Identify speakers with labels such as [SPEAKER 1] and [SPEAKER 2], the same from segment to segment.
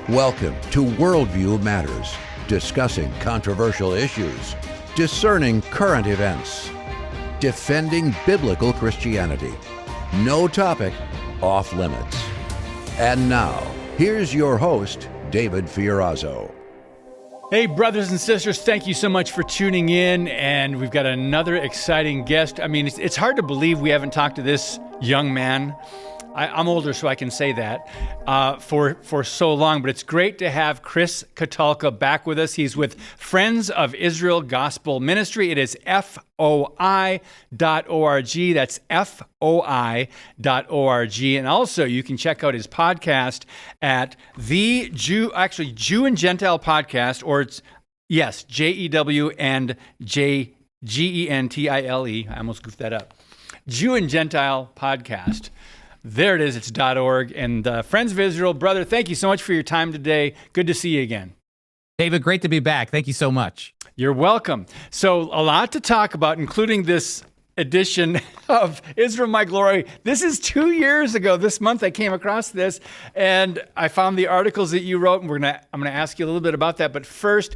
[SPEAKER 1] Welcome to Worldview Matters, discussing controversial issues, discerning current events, defending biblical Christianity. No topic off limits. And now, here's your host, David Fiorazo.
[SPEAKER 2] Hey, brothers and sisters, thank you so much for tuning in. And we've got another exciting guest. I mean, it's hard to believe we haven't talked to this young man. I'm older, so I can say that, for so long. But it's great to have 𝐶𝐨𝐽 back with us. He's with Friends of Israel Gospel Ministry. It is FOI.org. That's FOI.org. And also, you can check out his podcast at Jew and Gentile podcast, or it's, yes, 𝐸𝐻 and 𝐠GENTILE. I almost goofed that up. Jew and Gentile podcast. There it is. It's .org. And Friends of Israel, brother, thank you so much for your time today. Good to see you again.
[SPEAKER 3] David, great to be back. Thank you so much.
[SPEAKER 2] You're welcome. So a lot to talk about, including this edition of Israel, My Glory. This is 2 years ago. This month I came across this, and I found the articles that you wrote, and I'm gonna ask you a little bit about that. But first,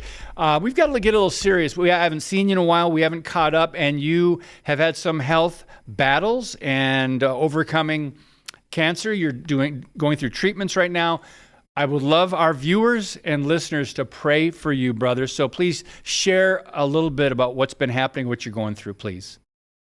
[SPEAKER 2] we've got to get a little serious. I haven't seen you in a while. We haven't caught up, and you have had some health battles and overcoming cancer. You're going through treatments right now. I would love our viewers and listeners to pray for you, brother. So please share a little bit about what's been happening, what you're going through, please.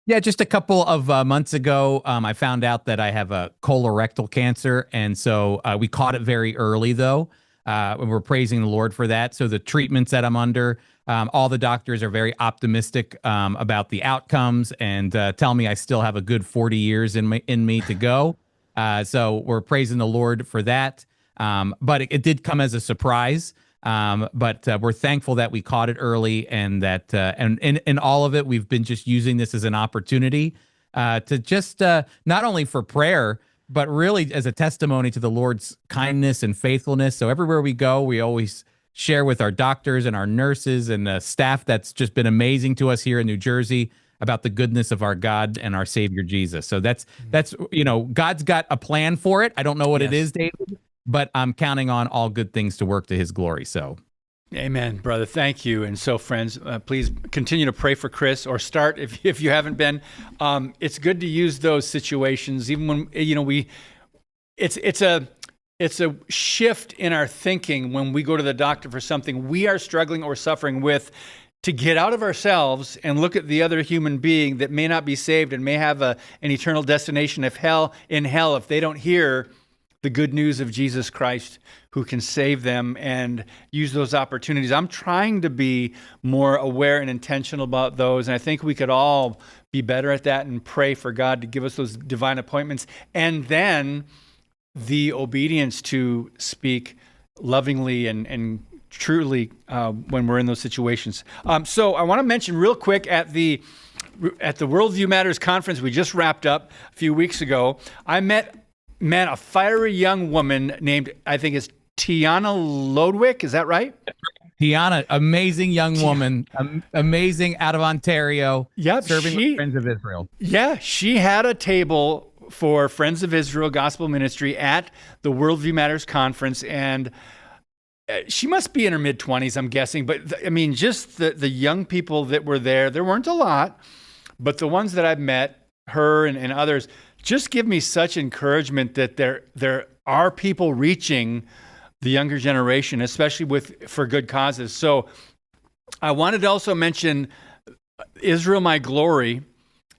[SPEAKER 3] Yeah, just a couple of months ago, I found out that I have a colorectal cancer. And so we caught it very early, though. And we're praising the Lord for that. So the treatments that I'm under, all the doctors are very optimistic about the outcomes and tell me I still have a good 40 years in me to go. So we're praising the Lord for that. But it did come as a surprise. But we're thankful that we caught it early, and that and in all of it, we've been just using this as an opportunity to just not only for prayer, but really as a testimony to the Lord's kindness and faithfulness. So everywhere we go, we always share with our doctors and our nurses and staff that's just been amazing to us here in New Jersey about the goodness of our God and our Savior Jesus. So that's God's got a plan for it. I don't know what it is, David, but I'm counting on all good things to work to his glory. So
[SPEAKER 2] amen, brother. Thank you. And so, friends, please continue to pray for Chris, or start if you haven't been. It's good to use those situations, even when it's a shift in our thinking when we go to the doctor for something we are struggling or suffering with, to get out of ourselves and look at the other human being that may not be saved and may have an eternal destination in hell if they don't hear the good news of Jesus Christ, who can save them, and use those opportunities. I'm trying to be more aware and intentional about those, and I think we could all be better at that and pray for God to give us those divine appointments, and then the obedience to speak lovingly and truly when we're in those situations. So I want to mention real quick at the Worldview Matters conference we just wrapped up a few weeks ago, I met a fiery young woman named, I think it's Tiana Lodwick. Is that right?
[SPEAKER 3] Tiana, amazing young woman, amazing, out of Ontario, serving with Friends of Israel. Yeah,
[SPEAKER 2] she had a table for Friends of Israel Gospel Ministry at the Worldview Matters conference, and she must be in her mid-20s, I'm guessing. But I mean, just the young people that were there weren't a lot, but the ones that I've met, her and others, just give me such encouragement that there are people reaching the younger generation, especially for good causes. So I wanted to also mention Israel, My Glory.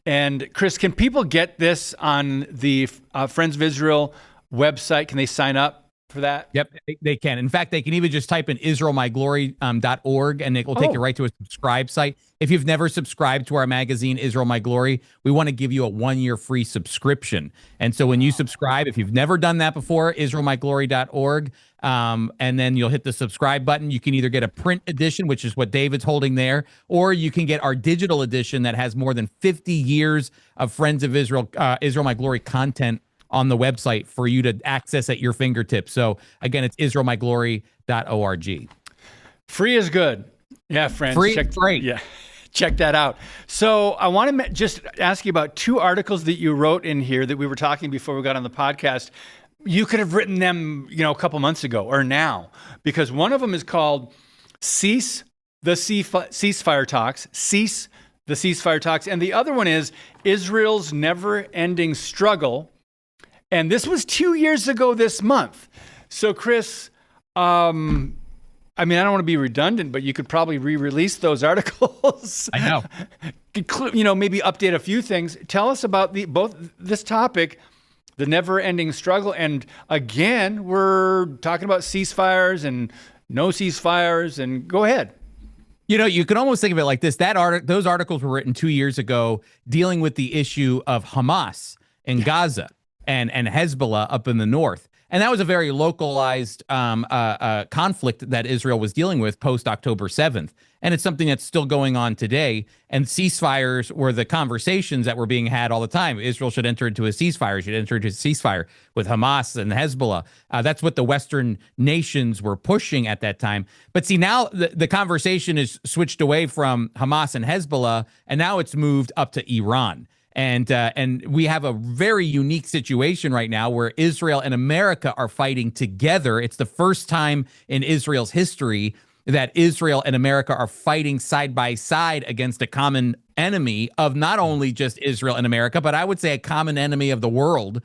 [SPEAKER 2] And Chris, can people get this on the Friends of Israel website? Can they sign up for that?
[SPEAKER 3] Yep, they can. In fact, they can even just type in 𝐸𝐻𝐺𝐭.org, and it will take you right to a subscribe site. If you've never subscribed to our magazine, Israel, My Glory, we want to give you a 1-year free subscription. And so when you subscribe, if you've never done that before, 𝐸𝐻𝐺𝐭.org, and then you'll hit the subscribe button. You can either get a print edition, which is what David's holding there, or you can get our digital edition that has more than 50 years of Friends of Israel, Israel, My Glory content on the website for you to access at your fingertips. So again, it's 𝐸𝐻𝐺𝐭.org.
[SPEAKER 2] Free is good. Yeah, friends.
[SPEAKER 3] Free is great.
[SPEAKER 2] Yeah. Check that out. So I want to just ask you about 2 articles that you wrote in here that we were talking before we got on the podcast. you could have written them, a couple months ago or now, because one of them is called Cease the Ceasefire Talks, Cease the Ceasefire Talks. And the other one is Israel's Never-Ending Struggle. And this was 2 years ago this month. So, Chris, I don't want to be redundant, but you could probably re-release those articles.
[SPEAKER 3] I know.
[SPEAKER 2] Maybe update a few things. Tell us about both this topic, the never-ending struggle, and again, we're talking about ceasefires and no ceasefires. And go ahead.
[SPEAKER 3] You can almost think of it like this. Those articles were written 2 years ago, dealing with the issue of Hamas in Gaza and Hezbollah up in the north. And that was a very localized conflict that Israel was dealing with post October 7th. And it's something that's still going on today. And ceasefires were the conversations that were being had all the time. Israel should enter into a ceasefire with Hamas and Hezbollah. That's what the Western nations were pushing at that time. But see, now the conversation is switched away from Hamas and Hezbollah, and now it's moved up to Iran. And we have a very unique situation right now where Israel and America are fighting together. It's the first time in Israel's history that Israel and America are fighting side by side against a common enemy of not only just Israel and America, but I would say a common enemy of the world.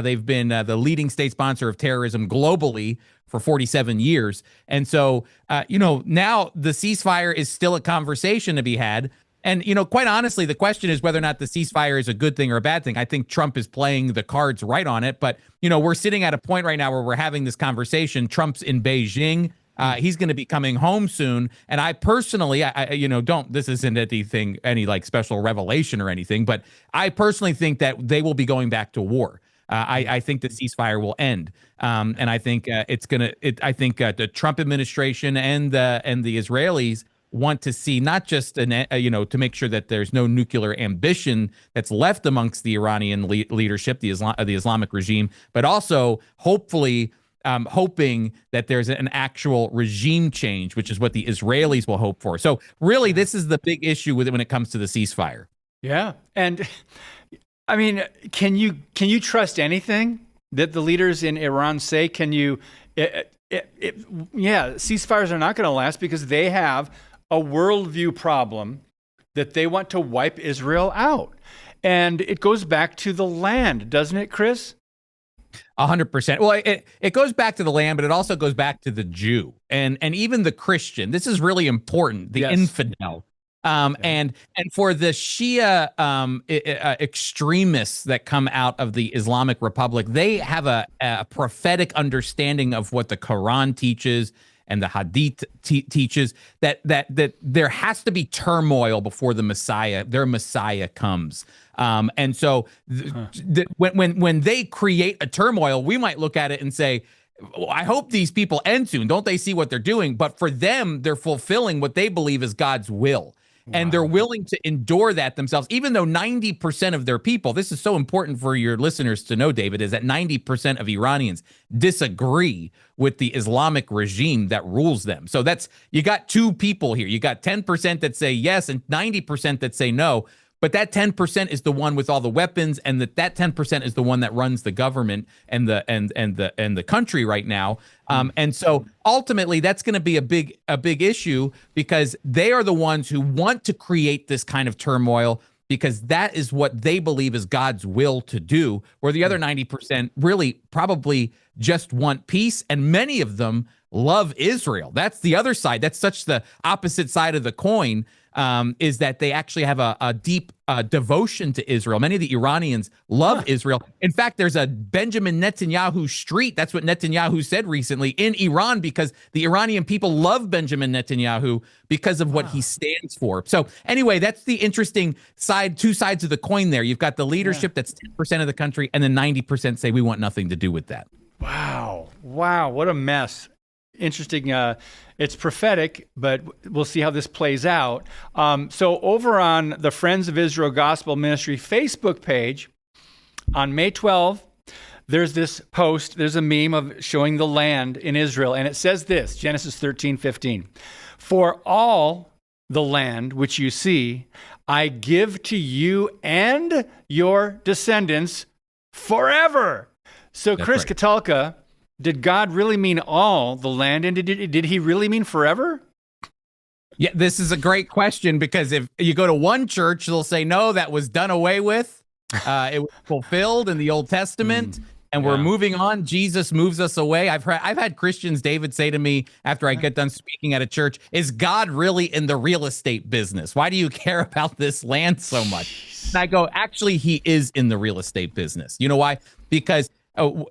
[SPEAKER 3] They've been the leading state sponsor of terrorism globally for 47 years. And so, now the ceasefire is still a conversation to be had. And, quite honestly, the question is whether or not the ceasefire is a good thing or a bad thing. I think Trump is playing the cards right on it. But, we're sitting at a point right now where we're having this conversation. Trump's in Beijing. He's going to be coming home soon. And I personally, this isn't any like special revelation or anything, but I personally think that they will be going back to war. I think the ceasefire will end. And I think the Trump administration and the Israelis want to see not just to make sure that there's no nuclear ambition that's left amongst the Iranian leadership, the Islamic regime, but also hopefully hoping that there's an actual regime change, which is what the Israelis will hope for. So really, this is the big issue with it when it comes to the ceasefire.
[SPEAKER 2] Yeah. And can you trust anything that the leaders in Iran say? Ceasefires are not going to last because they have a worldview problem that they want to wipe Israel out. And it goes back to the land, doesn't it, Chris?
[SPEAKER 3] 100%. Well, it goes back to the land, but it also goes back to the Jew and even the Christian. This is really important. The infidel. And for the Shia extremists that come out of the Islamic Republic, they have a prophetic understanding of what the Quran teaches and the Hadith teaches, that there has to be turmoil before their Messiah comes. And so when they create a turmoil, we might look at it and say, I hope these people end soon. Don't they see what they're doing? But for them, they're fulfilling what they believe is God's will. And they're willing to endure that themselves, even though 90% of their people, this is so important for your listeners to know, David, is that 90% of Iranians disagree with the Islamic regime that rules them. So you got two people here. You got 10% that say yes and 90% that say no. But that 10% is the one with all the weapons, and that 10% is the one that runs the government and the country right now. And so ultimately, that's going to be a big issue because they are the ones who want to create this kind of turmoil because that is what they believe is God's will to do, where the other 90% really probably just want peace, and many of them love Israel. That's the other side. That's such the opposite side of the coin. Is that they actually have a deep devotion to Israel. Many of the Iranians love Israel. In fact, there's a Benjamin Netanyahu street. That's what Netanyahu said recently in Iran, because the Iranian people love Benjamin Netanyahu because of what he stands for. So anyway, that's the interesting side, two sides of the coin there. You've got the leadership that's 10% of the country, and then 90% say we want nothing to do with that.
[SPEAKER 2] Wow. What a mess. Interesting. It's prophetic, but we'll see how this plays out. So over on the Friends of Israel Gospel Ministry Facebook page, on May 12th, there's this post, there's a meme of showing the land in Israel, and it says this, Genesis 13:15. For all the land which you see, I give to you and your descendants forever. So, Chris
[SPEAKER 3] right.
[SPEAKER 2] Katulka, did God really mean all the land, and did he really mean forever?
[SPEAKER 3] Yeah, this is a great question, because if you go to one church, they'll say, no, that was done away with. It was fulfilled in the Old Testament, and we're moving on. Jesus moves us away. I've had Christians, David, say to me after I get done speaking at a church, is God really in the real estate business? Why do you care about this land so much? And I go, actually, he is in the real estate business. You know why? Because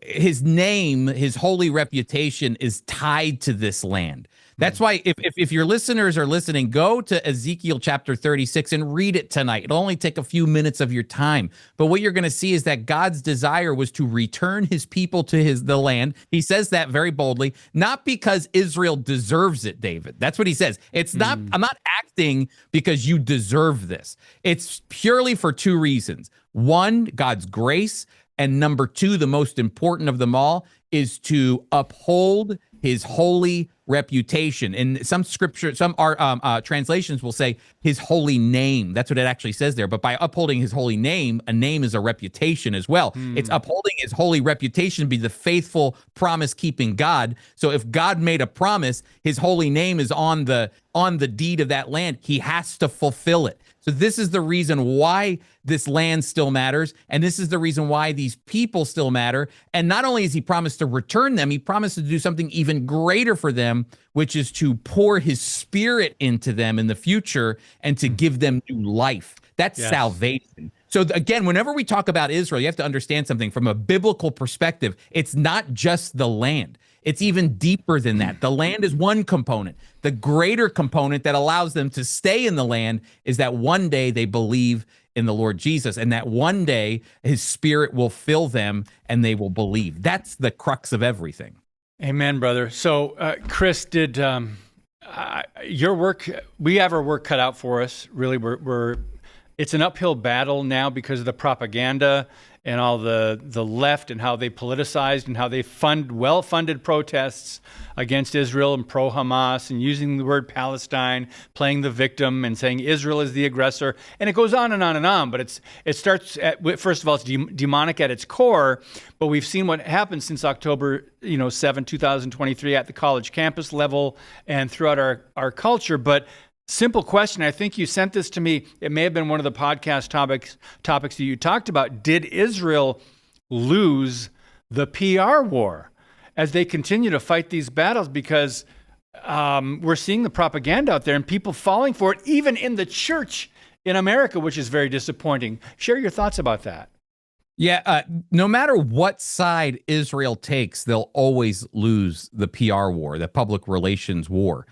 [SPEAKER 3] his name, his holy reputation is tied to this land. That's why if your listeners are listening, go to Ezekiel chapter 36 and read it tonight. It'll only take a few minutes of your time. But what you're going to see is that God's desire was to return his people to the land. He says that very boldly, not because Israel deserves it, David. That's what he says. It's not, I'm not acting because you deserve this. It's purely for two reasons. One, God's grace. And number two, the most important of them all, is to uphold his holy reputation. And some scripture, some translations will say his holy name. That's what it actually says there. But by upholding his holy name, a name is a reputation as well. It's upholding his holy reputation, be the faithful, promise-keeping God. So if God made a promise, his holy name is on the deed of that land. He has to fulfill it. So this is the reason why this land still matters, and this is the reason why these people still matter. And not only has he promised to return them, he promised to do something even greater for them, which is to pour his spirit into them in the future and to give them new life. That's salvation. So again, whenever we talk about Israel, you have to understand something from a biblical perspective. It's not just the land. It's even deeper than that. The land is one component. The greater component that allows them to stay in the land is that one day they believe in the Lord Jesus, and that one day his spirit will fill them and they will believe. That's the crux of everything.
[SPEAKER 2] Amen, brother. So, Chris, did your work, we have our work cut out for us. Really, it's an uphill battle now because of the propaganda and all the left and how they politicized and how they fund well-funded protests against Israel and pro-Hamas and using the word Palestine, playing the victim and saying Israel is the aggressor. And it goes on and on and on. But it starts at, first of all, it's demonic at its core. But we've seen what happened since October 7, 2023 at the college campus level and throughout our culture. But simple question. I think you sent this to me. It may have been one of the podcast topics that you talked about. Did Israel lose the PR war as they continue to fight these battles? Because we're seeing the propaganda out there and people falling for it, even in the church in America, which is very disappointing. Share your thoughts about that.
[SPEAKER 3] Yeah, no matter what side Israel takes, they'll always lose the PR war, the public relations war.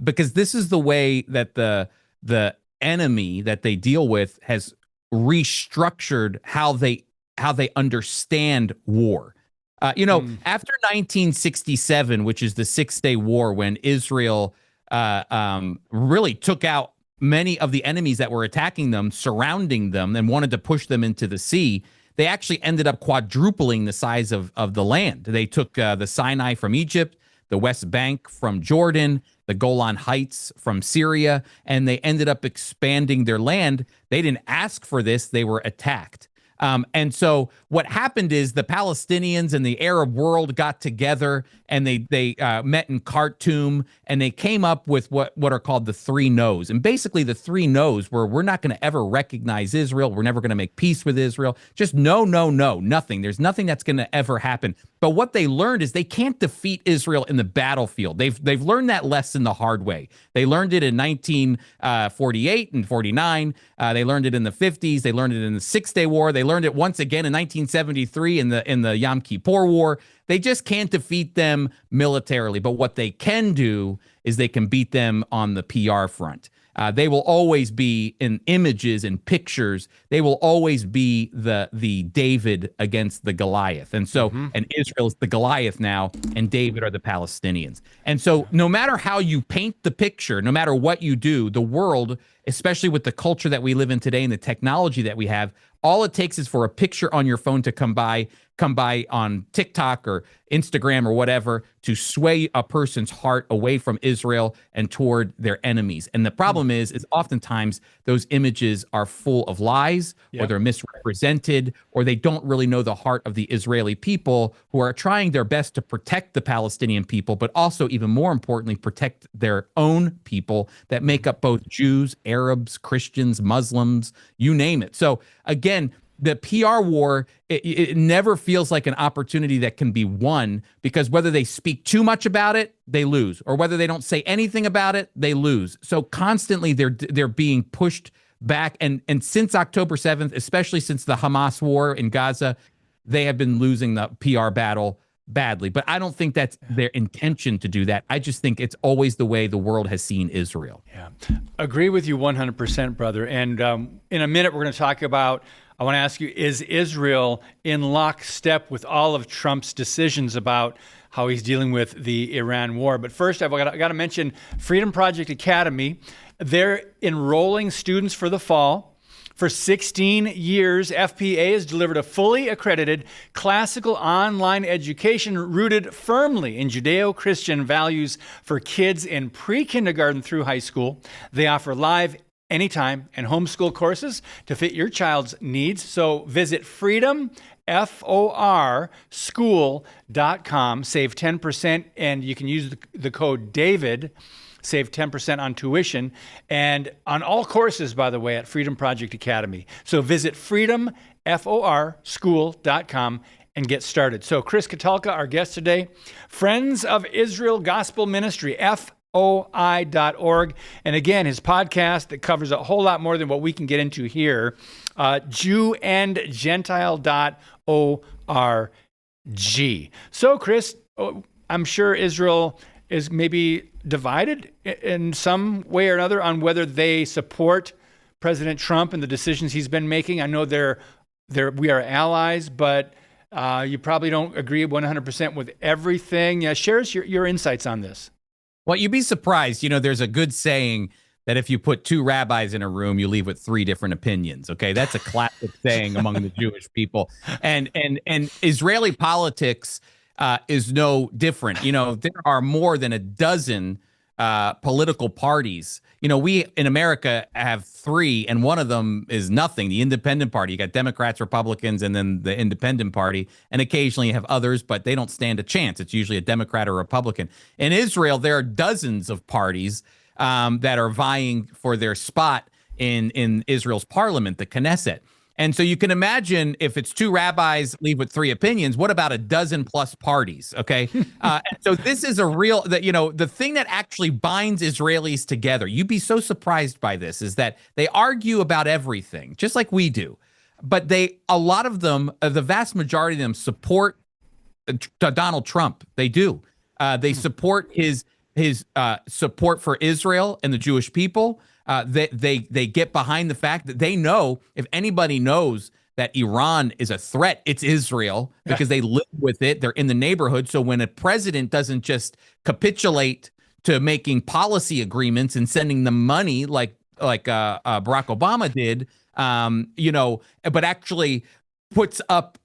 [SPEAKER 3] Because this is the way that the enemy that they deal with has restructured how they understand war. After 1967, which is the Six-Day War, when Israel really took out many of the enemies that were attacking them, surrounding them, and wanted to push them into the sea, they actually ended up quadrupling the size of the land. They took the Sinai from Egypt, the West Bank from Jordan, the Golan Heights from Syria, and they ended up expanding their land. They didn't ask for this. They were attacked. And so what happened is the Palestinians and the Arab world got together and they met in Khartoum, and they came up with what are called the three no's. And basically the three no's were, we're not going to ever recognize Israel. We're never going to make peace with Israel. Just no, no, no, nothing. There's nothing that's going to ever happen. But what they learned is they can't defeat Israel in the battlefield. They've learned that lesson the hard way. They learned it in 1948 and 49. They learned it in the 50s. They learned it in the Six-Day War. They learned it once again in 1973 in the Yom Kippur War. They just can't defeat them militarily. But what they can do is they can beat them on the PR front. They will always be in images and pictures. They will always be the David against the Goliath. And so, and Israel is the Goliath now, and David are the Palestinians. And so no matter how you paint the picture, no matter what you do, the world especially with the culture that we live in today and the technology that we have. All it takes is for a picture on your phone to come by on TikTok or Instagram or whatever to sway a person's heart away from Israel and toward their enemies. And the problem is oftentimes those images are full of lies, or they're misrepresented, or they don't really know the heart of the Israeli people, who are trying their best to protect the Palestinian people, but also, even more importantly, protect their own people that make up both Jews, Arabs, Christians, Muslims, you name it. So again, the PR war, it never feels like an opportunity that can be won, because whether they speak too much about it, they lose, or whether they don't say anything about it, they lose. So constantly they're being pushed back. And since October 7th, especially since the Hamas war in Gaza, they have been losing the PR battle badly. But I don't think that's their intention to do that. I just think it's always the way the world has seen Israel.
[SPEAKER 2] Yeah, agree with you 100%, brother. And in a minute, we're going to talk about, I want to ask you, is Israel in lockstep with all of Trump's decisions about how he's dealing with the Iran war? But first, I've got to mention Freedom Project Academy. They're enrolling students for the fall. For 16 years, FPA has delivered a fully accredited classical online education rooted firmly in Judeo-Christian values for kids in pre-kindergarten through high school. They offer live, anytime, and homeschool courses to fit your child's needs. So visit freedomforschool.com, save 10%, and you can use the code DAVID, save 10% on tuition, and on all courses, by the way, at Freedom Project Academy. So visit freedomforschool.com and get started. So Chris Katulka, our guest today, Friends of Israel Gospel Ministry, FOI.org. And again, his podcast that covers a whole lot more than what we can get into here, 𝐽𝐿Gentile.org. So Chris, I'm sure Israel is maybe divided in some way or another on whether they support President Trump and the decisions he's been making. I know we are allies, but you probably don't agree 100% with everything. Share us your insights on this.
[SPEAKER 3] Well, you'd be surprised. There's a good saying that if you put two rabbis in a room, you leave with three different opinions. Okay, that's a classic saying among the Jewish people. And Israeli politics is no different. There are more than a dozen political parties. We in America have three, and one of them is nothing, the Independent Party. You got Democrats, Republicans, and then the Independent Party. And occasionally you have others, but they don't stand a chance. It's usually a Democrat or Republican. In Israel, there are dozens of parties that are vying for their spot in Israel's parliament, the Knesset. And so you can imagine, if it's two rabbis leave with three opinions, what about a dozen plus parties? Okay. So this is a real, the thing that actually binds Israelis together, you'd be so surprised by this, is that they argue about everything, just like we do. But a lot of them, the vast majority of them support Donald Trump. They do. They support his support for Israel and the Jewish people. They get behind the fact that they know, if anybody knows that Iran is a threat, it's Israel, because they live with it. They're in the neighborhood. So when a president doesn't just capitulate to making policy agreements and sending them money like Barack Obama did, but actually puts up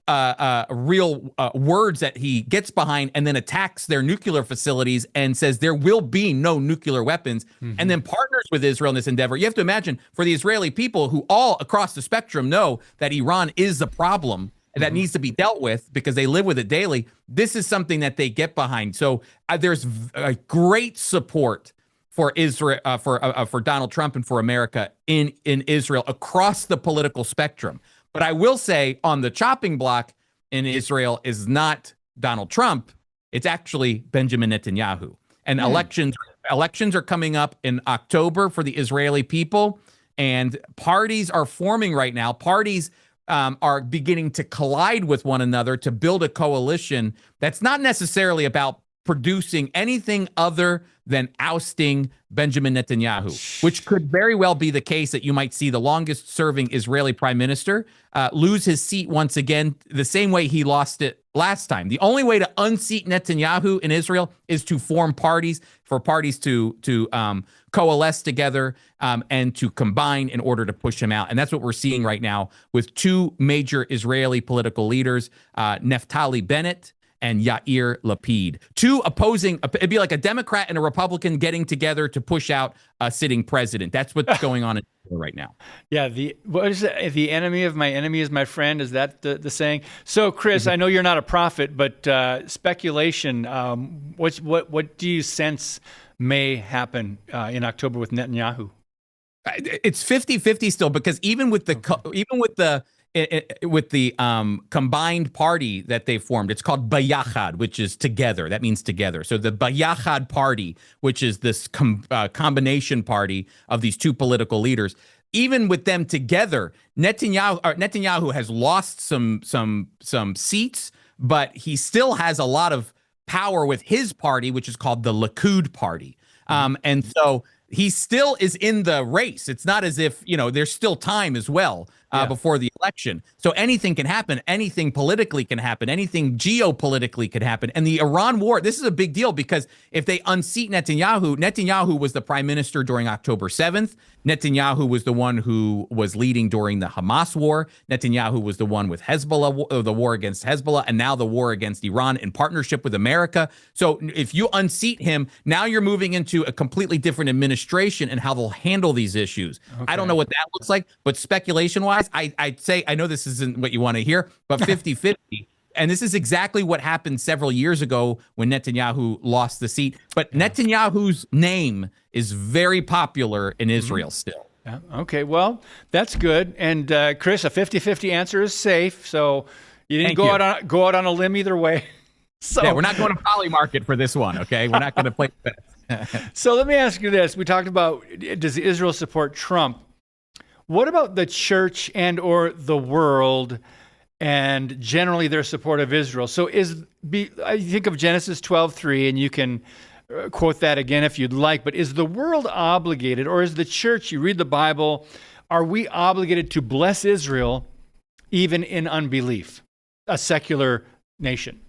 [SPEAKER 3] real words that he gets behind, and then attacks their nuclear facilities and says there will be no nuclear weapons, and then partners with Israel in this endeavor. You have to imagine, for the Israeli people, who all across the spectrum know that Iran is a problem that needs to be dealt with because they live with it daily, this is something that they get behind. So there's a great support for Israel, for Donald Trump and for America in Israel across the political spectrum. But I will say, on the chopping block in Israel is not Donald Trump. It's actually Benjamin Netanyahu. And elections are coming up in October for the Israeli people, and parties are forming right now. Parties are beginning to collide with one another to build a coalition that's not necessarily about producing anything other than ousting Benjamin Netanyahu, which could very well be the case that you might see the longest serving Israeli prime minister lose his seat once again, the same way he lost it last time. The only way to unseat Netanyahu in Israel is to form parties, for parties to coalesce together and to combine in order to push him out. And that's what we're seeing right now with two major Israeli political leaders, Naftali Bennett and Yair Lapid. Two opposing, it'd be like a Democrat and a Republican getting together to push out a sitting president. That's what's going on in Israel right now.
[SPEAKER 2] Yeah, what is it? The enemy of my enemy is my friend. Is that the saying? So, Chris, I know you're not a prophet, but speculation. What do you sense may happen in October with Netanyahu?
[SPEAKER 3] It's 50-50 still, because even with the combined party that they formed, it's called Bayachad, which is together. That means together. So the Bayachad party, which is this combination party of these two political leaders, even with them together, Netanyahu has lost some seats, but he still has a lot of power with his party, which is called the Likud party. And so he still is in the race. It's not as if, there's still time as well before the election. So anything can happen. Anything politically can happen. Anything geopolitically could happen. And the Iran war, this is a big deal, because if they unseat Netanyahu was the prime minister during October 7th. Netanyahu was the one who was leading during the Hamas war. Netanyahu was the one with Hezbollah, the war against Hezbollah, and now the war against Iran in partnership with America. So if you unseat him, now you're moving into a completely different administration and how they'll handle these issues. Okay. I don't know what that looks like, but speculation-wise, I'd say, I know this isn't what you want to hear, but 50-50. And this is exactly what happened several years ago when Netanyahu lost the seat. But Netanyahu's name is very popular in Israel still.
[SPEAKER 2] Yeah. Okay, well, that's good. And Chris, a 50-50 answer is safe. So you didn't go out on a limb either way. So
[SPEAKER 3] yeah, we're not going to Poly Market for this one, okay? We're not going to play that.
[SPEAKER 2] So let me ask you this. We talked about, does Israel support Trump? What about the church and or the world and generally their support of Israel? So I think of Genesis 12:3, and you can quote that again if you'd like, but is the world obligated, or is the church, you read the Bible, are we obligated to bless Israel even in unbelief, a secular nation?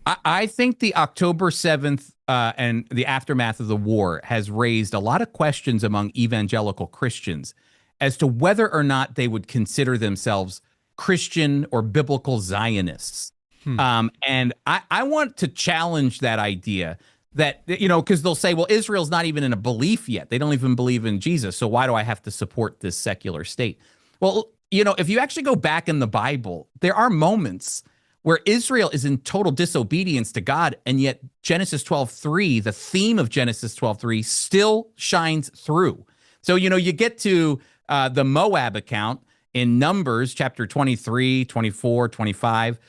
[SPEAKER 3] I think the October 7th and the aftermath of the war has raised a lot of questions among evangelical Christians as to whether or not they would consider themselves Christian or biblical Zionists. And I want to challenge that idea that, because they'll say, well, Israel's not even in a belief yet. They don't even believe in Jesus. So why do I have to support this secular state? Well, if you actually go back in the Bible, there are moments where Israel is in total disobedience to God, and yet Genesis 12:3, the theme of Genesis 12:3 still shines through. So, you get to the Moab account in Numbers chapter 23, 24, 25,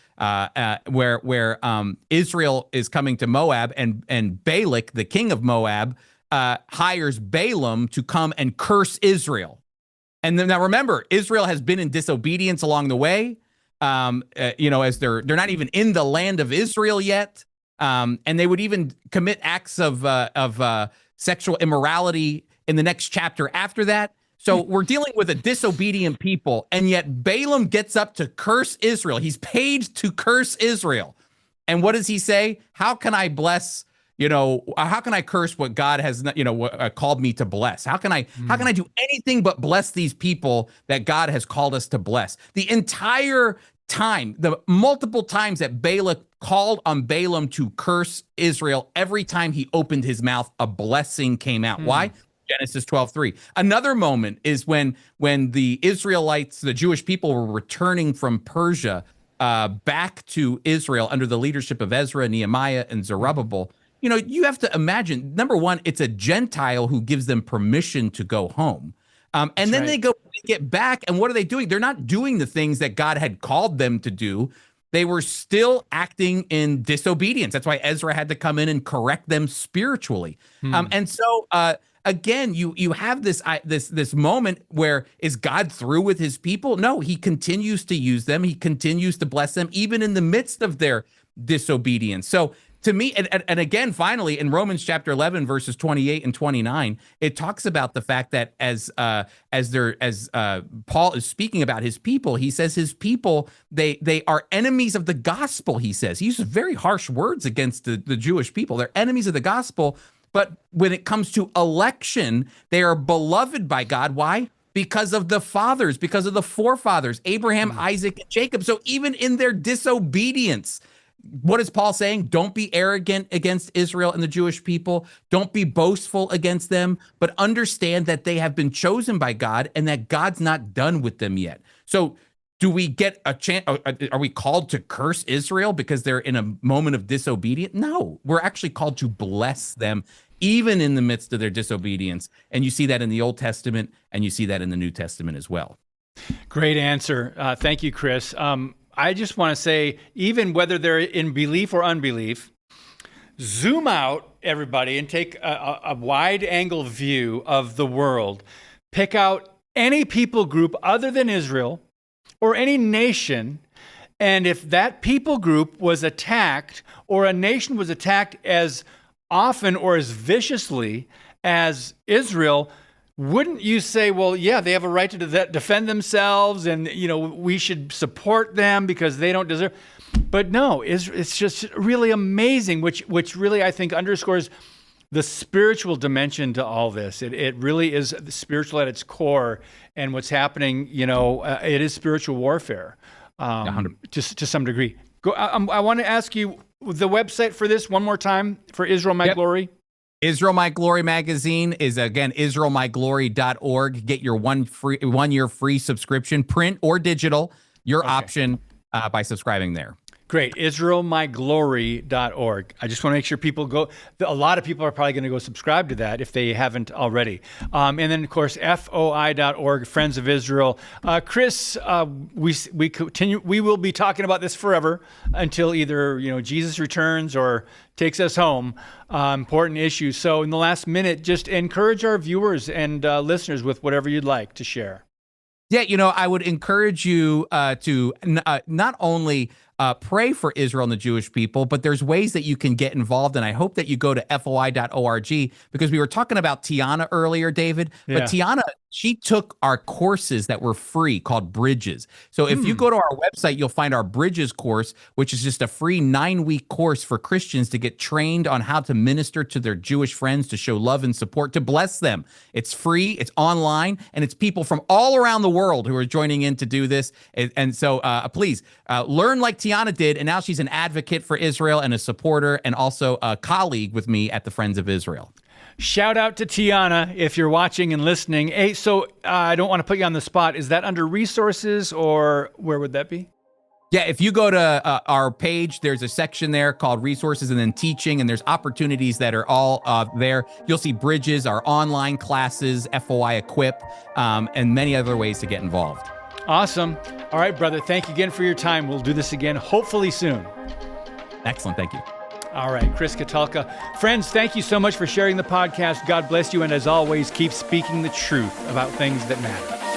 [SPEAKER 3] where Israel is coming to Moab, and Balak, the king of Moab, hires Balaam to come and curse Israel. And then now remember, Israel has been in disobedience along the way, as they're not even in the land of Israel yet, and they would even commit acts of sexual immorality in the next chapter after that. So we're dealing with a disobedient people, and yet Balaam gets up to curse Israel. He's paid to curse Israel. And what does he say? How can I bless, how can I curse what God has, called me to bless? How can I do anything but bless these people that God has called us to bless? The entire time, the multiple times that Balak called on Balaam to curse Israel, every time he opened his mouth, a blessing came out. Why? Genesis 12:3. Another moment is when the Israelites, the Jewish people, were returning from Persia back to Israel under the leadership of Ezra, Nehemiah, and Zerubbabel. You have to imagine, number one, it's a Gentile who gives them permission to go home. And then they get back, and what are they doing? They're not doing the things that God had called them to do. They were still acting in disobedience. That's why Ezra had to come in and correct them spiritually. And so again, you have this moment where, is God through with his people? No, he continues to use them. He continues to bless them, even in the midst of their disobedience. So to me, and again, finally, in Romans chapter 11, verses 28 and 29, it talks about the fact that as Paul is speaking about his people, he says his people, they are enemies of the gospel, he says. He uses very harsh words against the Jewish people. They're enemies of the gospel, but when it comes to election, they are beloved by God. Why? Because of the fathers, because of the forefathers, Abraham, Isaac, and Jacob. So even in their disobedience, what is Paul saying? Don't be arrogant against Israel and the Jewish people. Don't be boastful against them, but understand that they have been chosen by God and that God's not done with them yet. So do we get a chance? Are we called to curse Israel because they're in a moment of disobedience? No, we're actually called to bless them even in the midst of their disobedience. And you see that in the Old Testament, and you see that in the New Testament as well.
[SPEAKER 2] Great answer. Thank you, Chris. I just want to say, even whether they're in belief or unbelief, zoom out, everybody, and take a wide-angle view of the world. Pick out any people group other than Israel or any nation, and if that people group was attacked or a nation was attacked as often or as viciously as Israel, wouldn't you say, well, yeah, they have a right to defend themselves and, we should support them because they don't deserve. But no, it's just really amazing, which really, I think, underscores the spiritual dimension to all this. It really is spiritual at its core. And what's happening, it is spiritual warfare to some degree. I want to ask you the website for this one more time for Israel My Glory.
[SPEAKER 3] Israel My Glory magazine is, again, 𝐿ZraelMyGlory.org. Get your 1 year free subscription, print or digital, your option by subscribing there.
[SPEAKER 2] Great. 𝐿ZraelMyGlory.org. I just want to make sure people go. A lot of people are probably going to go subscribe to that if they haven't already. And then, of course, FOI.org, Friends of Israel. Chris, we continue. We will be talking about this forever until either Jesus returns or takes us home. Important issues. So in the last minute, just encourage our viewers and listeners with whatever you'd like to share.
[SPEAKER 3] Yeah, I would encourage you to not only pray for Israel and the Jewish people, but there's ways that you can get involved. And I hope that you go to foi.org, because we were talking about Tiana earlier, David. Yeah. But Tiana, she took our courses that were free called Bridges. So if you go to our website, you'll find our Bridges course, which is just a free 9-week course for Christians to get trained on how to minister to their Jewish friends, to show love and support, to bless them. It's free, it's online, and it's people from all around the world who are joining in to do this. And so please learn like Tiana did, and now she's an advocate for Israel and a supporter and also a colleague with me at the Friends of Israel.
[SPEAKER 2] Shout out to Tiana if you're watching and listening. Hey, so I don't want to put you on the spot. Is that under resources or where would that be?
[SPEAKER 3] Yeah, if you go to our page, there's a section there called resources and then teaching, and there's opportunities that are all there. You'll see Bridges, our online classes, FOI Equip, and many other ways to get involved.
[SPEAKER 2] Awesome. All right, brother. Thank you again for your time. We'll do this again, hopefully soon.
[SPEAKER 3] Excellent. Thank you.
[SPEAKER 2] All right, Chris Katulka. Friends, thank you so much for sharing the podcast. God bless you. And as always, keep speaking the truth about things that matter.